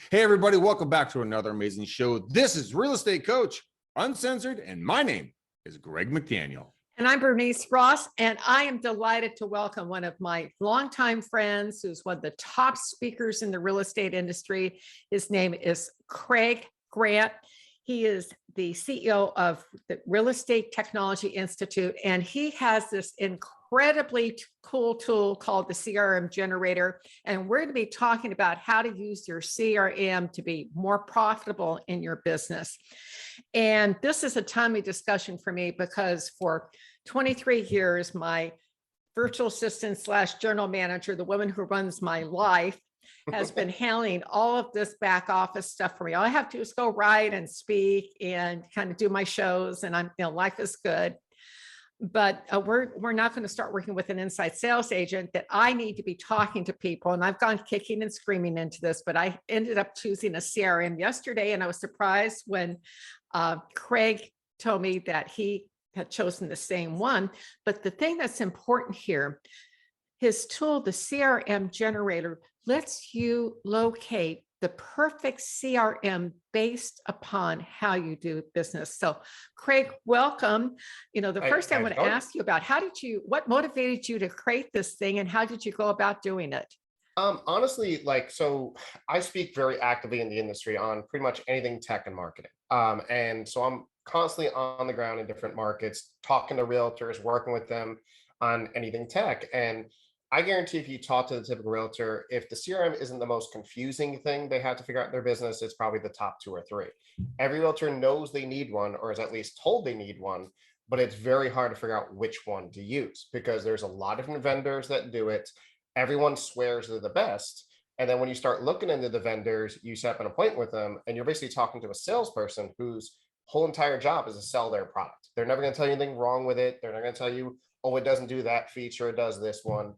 Hey, everybody, welcome back to another amazing show. This is Real Estate Coach Uncensored, and my name is Greg McDaniel. And I'm Bernice Ross, and I am delighted to welcome one of my longtime friends who's one of the top speakers in the real estate industry. His name is Craig Grant. He is the CEO of the Real Estate Technology Institute, and he has this incredibly cool tool called the CRM Generator. And we're going to be talking about how to use your CRM to be more profitable in your business. And this is a timely discussion for me because for 23 years, my virtual assistant / journal manager, the woman who runs my life, has been handling all of this back office stuff for me. All I have to do is go write and speak and kind of do my shows, and life is good. But we're not going to start working with an inside sales agent. That I need to be talking to people, and I've gone kicking and screaming into this. But I ended up choosing a CRM yesterday, and I was surprised when Craig told me that he had chosen the same one. But the thing that's important here, his tool, the CRM Generator, lets you locate the perfect CRM based upon how you do business. So, Craig, welcome. The first thing I want to ask you about, what motivated you to create this thing, and how did you go about doing it? Honestly, so I speak very actively in the industry on pretty much anything tech and marketing. And so I'm constantly on the ground in different markets, talking to realtors, working with them on anything tech. And I guarantee if you talk to the typical realtor, if the CRM isn't the most confusing thing they have to figure out in their business, it's probably the top 2 or 3. Every realtor knows they need one, or is at least told they need one, but it's very hard to figure out which one to use because there's a lot of different vendors that do it. Everyone swears they're the best. And then when you start looking into the vendors, you set up an appointment with them, and you're basically talking to a salesperson whose whole entire job is to sell their product. They're never going to tell you anything wrong with it. They're not going to tell you, oh, it doesn't do that feature, it does this one.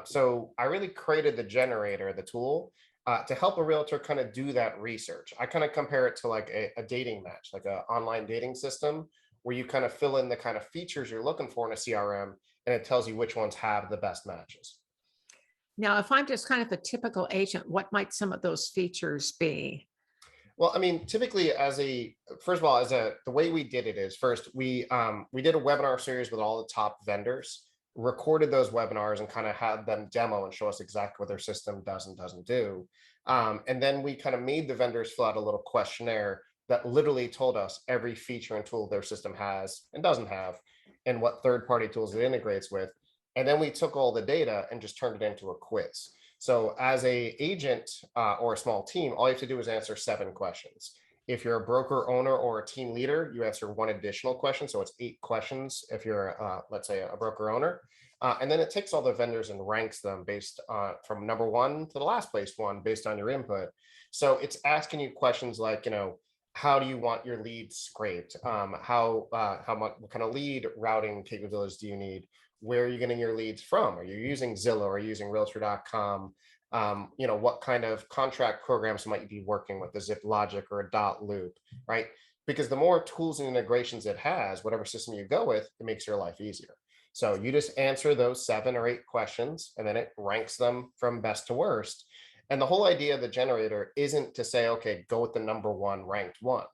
So I really created the generator, the tool, to help a realtor kind of do that research. I kind of compare it to like a dating match, like an online dating system, where you kind of fill in the kind of features you're looking for in a CRM, and it tells you which ones have the best matches. Now, if I'm just kind of a typical agent, what might some of those features be? Well, I mean, typically the way we did it is first, we did a webinar series with all the top vendors, recorded those webinars and kind of had them demo and show us exactly what their system does and doesn't do. And then we kind of made the vendors fill out a little questionnaire that literally told us every feature and tool their system has and doesn't have, and what third-party tools it integrates with. And then we took all the data and just turned it into a quiz. So as a agent or a small team, all you have to do is answer 7 questions. If you're a broker owner or a team leader, you answer 1 additional question. So it's 8 questions if you're, let's say, a broker owner. And then it takes all the vendors and ranks them based on from number 1 to the last place 1 based on your input. So it's asking you questions like, how do you want your leads scraped? What kind of lead routing capabilities do you need? Where are you getting your leads from? Are you using Zillow? Are you using Realtor.com? What kind of contract programs might you be working with, a Zip Logic or a Dot Loop, right? Because the more tools and integrations it has, whatever system you go with, it makes your life easier. So you just answer those 7 or 8 questions, and then it ranks them from best to worst. And the whole idea of the generator isn't to say, okay, go with the number 1 ranked one.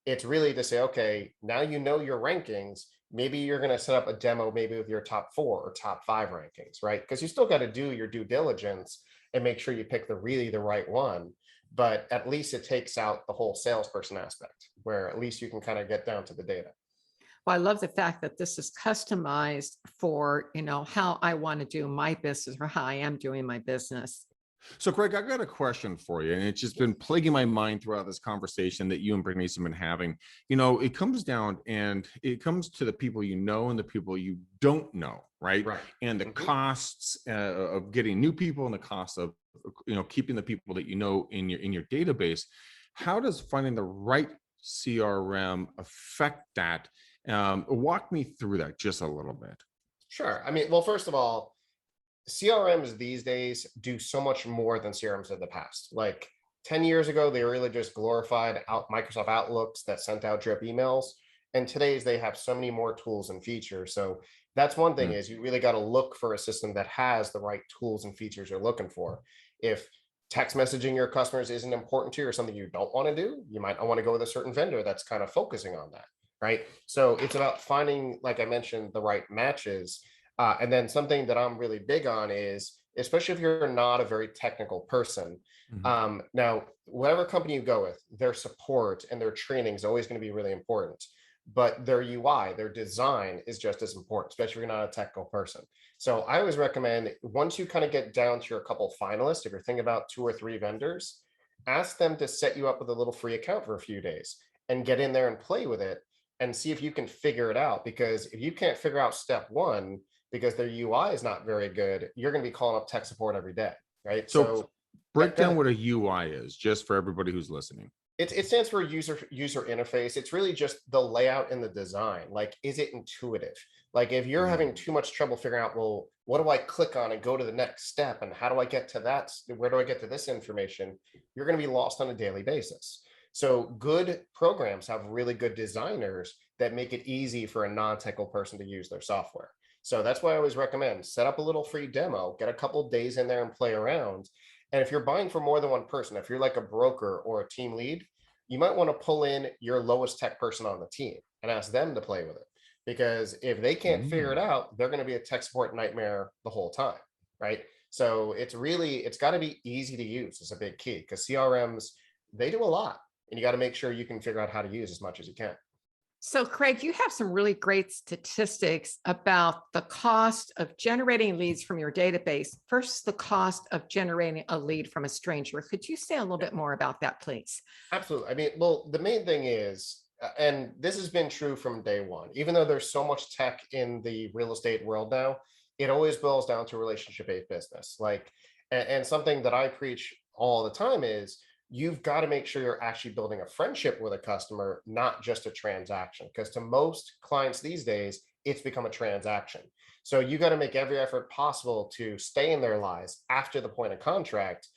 It's really to say, okay, now you know your rankings. Maybe you're going to set up a demo, maybe with your top 4 or top 5 rankings, right? Because you still got to do your due diligence and make sure you pick the right one. But at least it takes out the whole salesperson aspect, where at least you can kind of get down to the data. Well, I love the fact that this is customized for, how I want to do my business or how I am doing my business. So, Craig, I got a question for you, and it's just been plaguing my mind throughout this conversation that you and Bernice have been having. It comes down and it comes to the people you know and the people you don't know, right? And the costs of getting new people and the cost of, keeping the people that you know in your database. How does finding the right CRM affect that? Walk me through that just a little bit. Sure. I mean, well, first of all, CRMs these days do so much more than CRMs in the past. Like 10 years ago, they were really just glorified Microsoft Outlooks that sent out drip emails. And today's they have so many more tools and features. So that's one thing is you really got to look for a system that has the right tools and features you're looking for. If text messaging your customers isn't important to you or something you don't want to do, you might not want to go with a certain vendor that's kind of focusing on that, right? So it's about finding, like I mentioned, the right matches. And then something that I'm really big on is, especially if you're not a very technical person, now, whatever company you go with, their support and their training is always going to be really important. But their UI, their design is just as important, especially if you're not a technical person. So I always recommend, once you kind of get down to your couple finalists, if you're thinking about 2 or 3 vendors, ask them to set you up with a little free account for a few days and get in there and play with it and see if you can figure it out. Because if you can't figure out step 1 because their UI is not very good, you're going to be calling up tech support every day, right? So break down what a UI is, just for everybody who's listening. It stands for user interface. It's really just the layout and the design. Like, is it intuitive? Like, if you're having too much trouble figuring out, well, what do I click on and go to the next step? And how do I get to that? Where do I get to this information? You're going to be lost on a daily basis. So good programs have really good designers that make it easy for a non-technical person to use their software. So that's why I always recommend set up a little free demo, get a couple days in there and play around. And if you're buying for more than one person, if you're like a broker or a team lead, you might want to pull in your lowest tech person on the team and ask them to play with it. Because if they can't figure it out, they're going to be a tech support nightmare the whole time, right? So it's got to be easy to use. It's a big key, because CRMs, they do a lot, and you got to make sure you can figure out how to use as much as you can. So, Craig, you have some really great statistics about the cost of generating leads from your database versus the cost of generating a lead from a stranger. Could you say a little bit more about that, please? Absolutely. I mean, well, the main thing is, and this has been true from day one, even though there's so much tech in the real estate world now, it always boils down to relationship-based business. Like, and something that I preach all the time is, you've got to make sure you're actually building a friendship with a customer, not just a transaction. Because to most clients these days, it's become a transaction. So you got to make every effort possible to stay in their lives after the point of contract,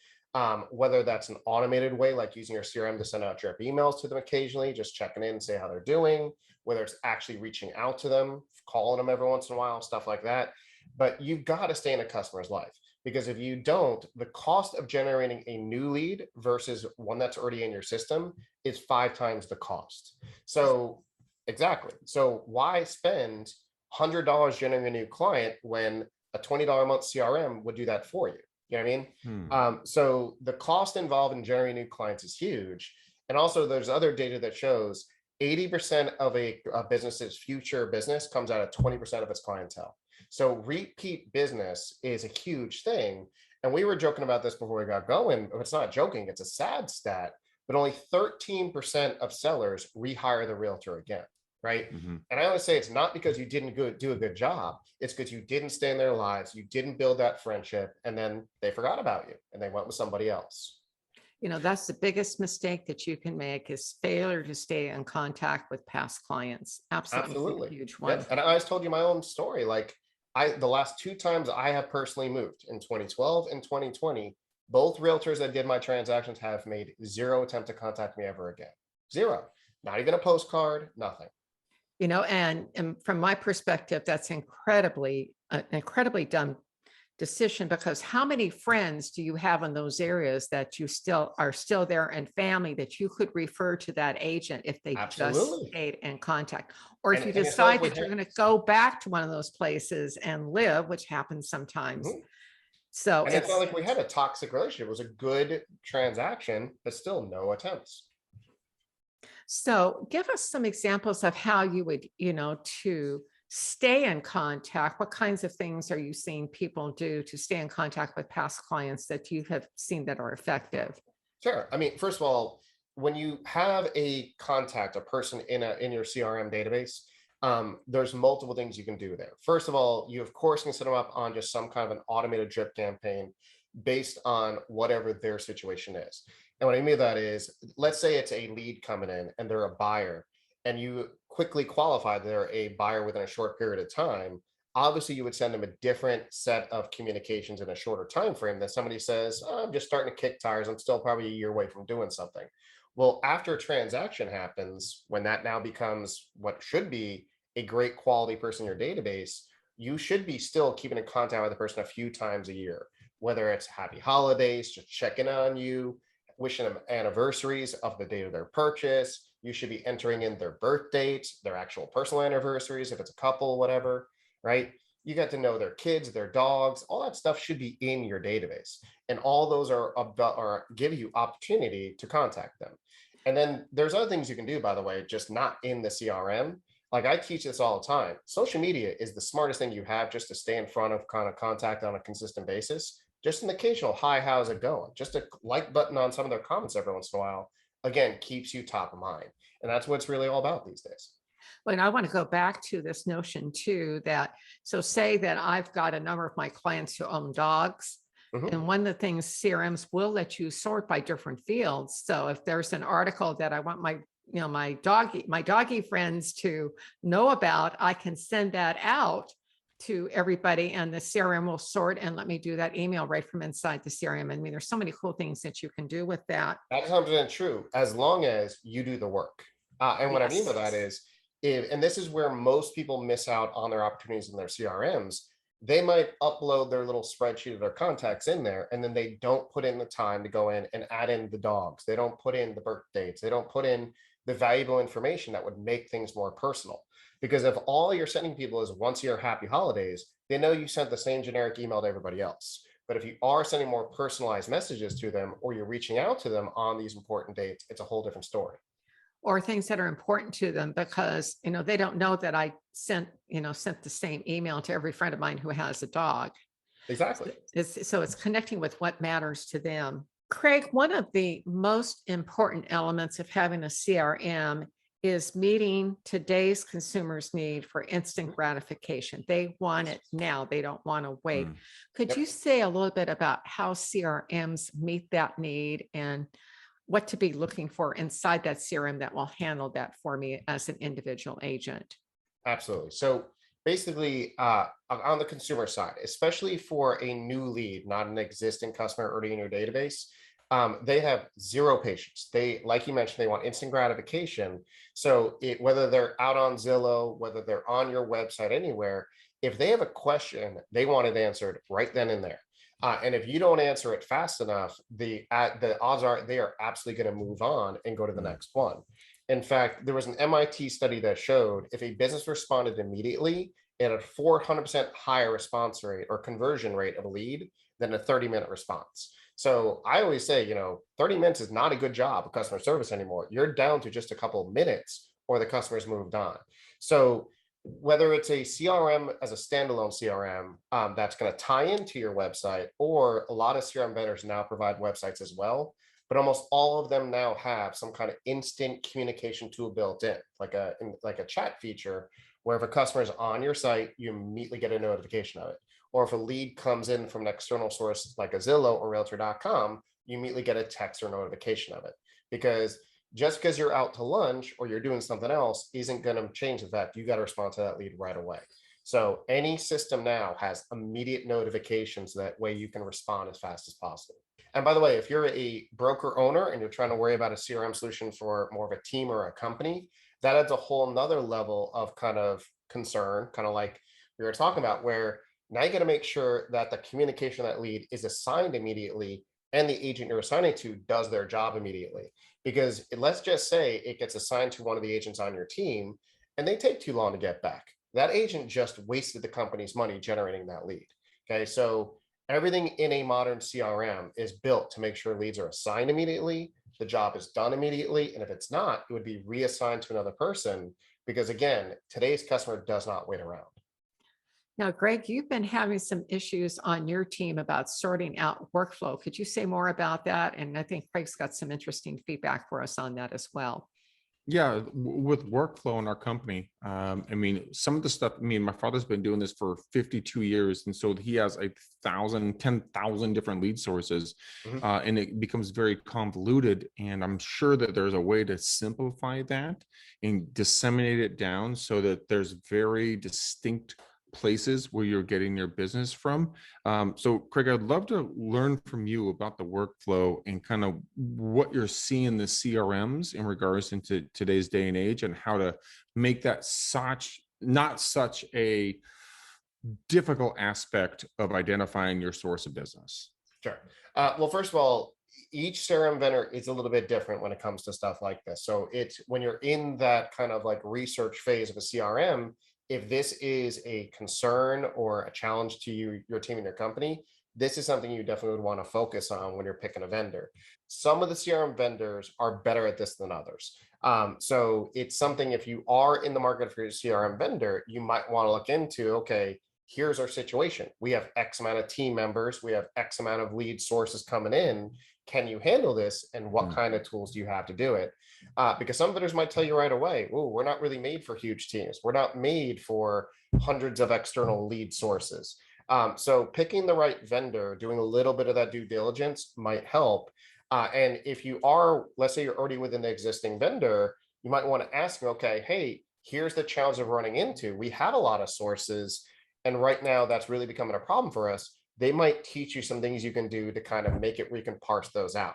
whether that's an automated way, like using your CRM to send out drip emails to them occasionally, just checking in and say how they're doing, whether it's actually reaching out to them, calling them every once in a while, stuff like that. But you've got to stay in a customer's life. Because if you don't, the cost of generating a new lead versus one that's already in your system is 5 times the cost. So exactly. So why spend $100 generating a new client when a $20 a month CRM would do that for you? You know what I mean? So the cost involved in generating new clients is huge. And also there's other data that shows 80% of a business's future business comes out of 20% of its clientele. So repeat business is a huge thing. And we were joking about this before we got going. It's not joking, it's a sad stat, but only 13% of sellers rehire the realtor again, right? And I always say it's not because you didn't do a good job. It's because you didn't stay in their lives, you didn't build that friendship, and then they forgot about you and they went with somebody else. You know, that's the biggest mistake that you can make, is failure to stay in contact with past clients. Absolutely. A huge one. Yes. And I always told you my own story. Like, the last 2 times I have personally moved, in 2012 and 2020, both realtors that did my transactions have made 0 attempt to contact me ever again. 0, not even a postcard, nothing. You know, and from my perspective, that's incredibly dumb decision, because how many friends do you have in those areas that you are still there, and family that you could refer to that agent if they just stayed in contact? Or if you decide that you're going to go back to one of those places and live, which happens sometimes. So it's not like we had a toxic relationship. It was a good transaction, but still no attempts. So give us some examples of how you would, to stay in contact. What kinds of things are you seeing people do to stay in contact with past clients that you have seen that are effective? Sure. I mean, first of all, when you have a contact, a person in your CRM database, there's multiple things you can do there. First of all, you of course can set them up on just some kind of an automated drip campaign based on whatever their situation is. And what I mean by that is, let's say it's a lead coming in and they're a buyer, and you quickly qualify they're a buyer within a short period of time. Obviously, you would send them a different set of communications in a shorter time frame than somebody says, oh, I'm just starting to kick tires, I'm still probably a year away from doing something. Well, after a transaction happens, when that now becomes what should be a great quality person in your database, you should be still keeping in contact with the person a few times a year. whether it's happy holidays, just checking on you, wishing them anniversaries of the date of their purchase. You should be entering in their birth dates, their actual personal anniversaries, if it's a couple, whatever, right? You get to know their kids, their dogs, all that stuff should be in your database. And all those are about or give you opportunity to contact them. And then there's other things you can do, by the way, just not in the CRM. Like I teach this all the time. Social media is the smartest thing you have just to stay in front of kind of contact on a consistent basis. Just an occasional hi, how's it going? Just a like button on some of their comments every once in a while, again, keeps you top of mind. And that's what it's really all about these days. Well, and I want to go back to this notion too, that, so say that I've got a number of my clients who own dogs. Mhm. And one of the things CRMs will let you sort by different fields. So if there's an article that I want my doggy friends to know about, I can send that out to everybody and the CRM will sort and let me do that email right from inside the CRM. I mean, there's so many cool things that you can do with that. That's 100% true, as long as you do the work. And what I mean by that Yes. is, and this is where most people miss out on their opportunities in their CRMs. They might upload their little spreadsheet of their contacts in there, and then they don't put in the time to go in and add in the dogs. They don't put in the birth dates. They don't put in the valuable information that would make things more personal. Because if all you're sending people is once a year happy holidays, they know you sent the same generic email to everybody else. But if you are sending more personalized messages to them or you're reaching out to them on these important dates, it's a whole different story. Or things that are important to them because, they don't know that I sent the same email to every friend of mine who has a dog. Exactly. So it's connecting with what matters to them. Craig, one of the most important elements of having a CRM is meeting today's consumers' need for instant gratification. They want it now. They don't want to wait. Could Yep. you say a little bit about how CRMs meet that need and what to be looking for inside that CRM that will handle that for me as an individual agent? Absolutely. So basically, on the consumer side, especially for a new lead, not an existing customer already in your database, they have zero patience. They, like you mentioned, they want instant gratification. So whether they're out on Zillow, whether they're on your website, anywhere, if they have a question, they want it answered right then and there. And if you don't answer it fast enough, the odds are they are absolutely going to move on and go to the next one. In fact, there was an MIT study that showed if a business responded immediately, it had a 400% higher response rate or conversion rate of a lead than a 30-minute response. So I always say, 30 minutes is not a good job of customer service anymore. You're down to just a couple of minutes or the customer's moved on. So whether it's a CRM as a standalone CRM that's going to tie into your website, or a lot of CRM vendors now provide websites as well, but almost all of them now have some kind of instant communication tool built in, like a chat feature, where if a customer is on your site, you immediately get a notification of it. Or if a lead comes in from an external source like a Zillow or Realtor.com, you immediately get a text or notification of it. Because just because you're out to lunch or you're doing something else isn't going to change the fact you got to respond to that lead right away. So any system now has immediate notifications, that way you can respond as fast as possible. And by the way, if you're a broker owner and you're trying to worry about a CRM solution for more of a team or a company, that adds a whole nother level of kind of concern, kind of like we were talking about, where now you got to make sure that the communication of that lead is assigned immediately and the agent you're assigning to does their job immediately. Because let's just say it gets assigned to one of the agents on your team and they take too long to get back. That agent just wasted the company's money generating that lead. Okay, so everything in a modern CRM is built to make sure leads are assigned immediately, the job is done immediately, and if it's not, it would be reassigned to another person, because again, today's customer does not wait around. Now, Greg, you've been having some issues on your team about sorting out workflow. Could you say more about that? And I think Craig's got some interesting feedback for us on that as well. Yeah, with workflow in our company, I mean, some of the stuff, my father's been doing this for 52 years. And so he has 10,000 different lead sources, and it becomes very convoluted. And I'm sure that there's a way to simplify that and disseminate it down so that there's very distinct places where you're getting your business from. So Craig, I'd love to learn from you about the workflow and kind of what you're seeing the CRMs in regards into today's day and age, and how to make that not such a difficult aspect of identifying your source of business? Sure. Well, first of all, each CRM vendor is a little bit different when it comes to stuff like this. So it's when you're in that kind of like research phase of a CRM, if this is a concern or a challenge to you, your team and your company, this is something you definitely would want to focus on when you're picking a vendor. Some of the CRM vendors are better at this than others. So it's something, if you are in the market for a CRM vendor, you might want to look into, okay, here's our situation. We have X amount of team members. We have X amount of lead sources coming in. Can you handle this? And what kind of tools do you have to do it? Because some vendors might tell you right away, oh, we're not really made for huge teams. We're not made for hundreds of external lead sources. So picking the right vendor, doing a little bit of that due diligence might help. And if you are, let's say you're already within the existing vendor, you might want to ask them, okay, hey, here's the challenge of running into. We have a lot of sources, and right now that's really becoming a problem for us. They might teach you some things you can do to kind of make it where you can parse those out.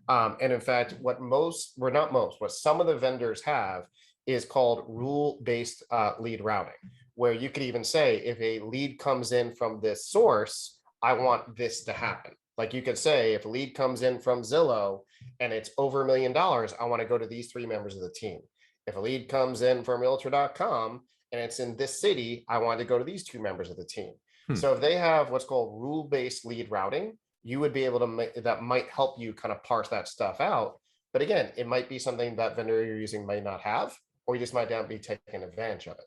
And in fact, what some of the vendors have is called rule-based lead routing, where you could even say, if a lead comes in from this source, I want this to happen. Like you could say, if a lead comes in from Zillow and it's over $1 million, I want to go to these 3 members of the team. If a lead comes in from realtor.com and it's in this city, I want to go to these 2 members of the team. So if they have what's called rule-based lead routing, you would be able to that might help you kind of parse that stuff out. But again, it might be something that vendor you're using might not have, or you just might not be taking advantage of it.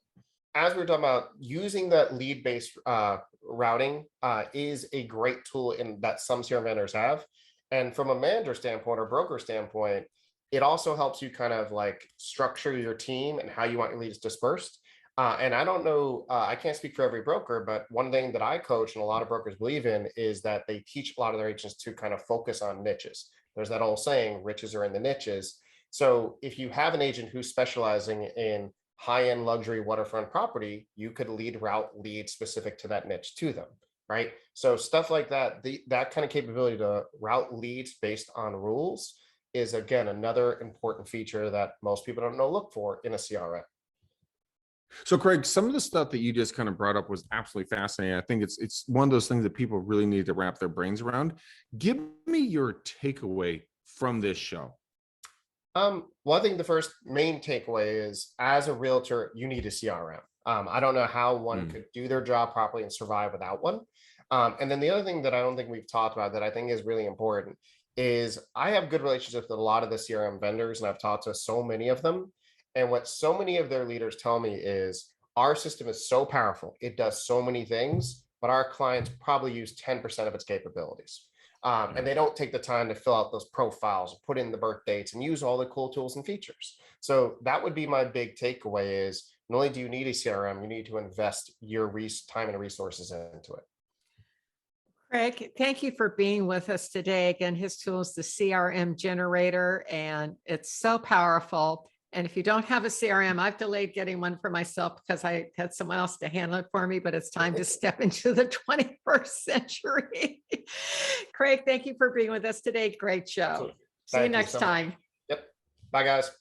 As we're talking about, using that lead-based routing is a great tool in that some CRM vendors have. And from a manager standpoint or broker standpoint, it also helps you kind of like structure your team and how you want your leads dispersed. And I don't know, I can't speak for every broker, but one thing that I coach and a lot of brokers believe in is that they teach a lot of their agents to kind of focus on niches. There's that old saying, riches are in the niches. So if you have an agent who's specializing in high-end luxury waterfront property, you could lead route leads specific to that niche to them, right? So stuff like that, that kind of capability to route leads based on rules is, again, another important feature that most people don't know look for in a CRM. So Craig, some of the stuff that you just kind of brought up was absolutely fascinating. I think it's one of those things that people really need to wrap their brains around. Give me your takeaway from this show. Well, I think the first main takeaway is, as a realtor, you need a CRM. I don't know how one could do their job properly and survive without one. And then the other thing that I don't think we've talked about that I think is really important is I have good relationships with a lot of the CRM vendors, and I've talked to so many of them. And what so many of their leaders tell me is, our system is so powerful. It does so many things, but our clients probably use 10% of its capabilities. And they don't take the time to fill out those profiles, put in the birth dates, and use all the cool tools and features. So that would be my big takeaway is, not only do you need a CRM, you need to invest your time and resources into it. Craig, thank you for being with us today. Again, his tool is the CRM Generator, and it's so powerful. And if you don't have a CRM, I've delayed getting one for myself because I had someone else to handle it for me, but it's time to step into the 21st century. Craig, thank you for being with us today. Great show. See you next time. Yep. Bye, guys.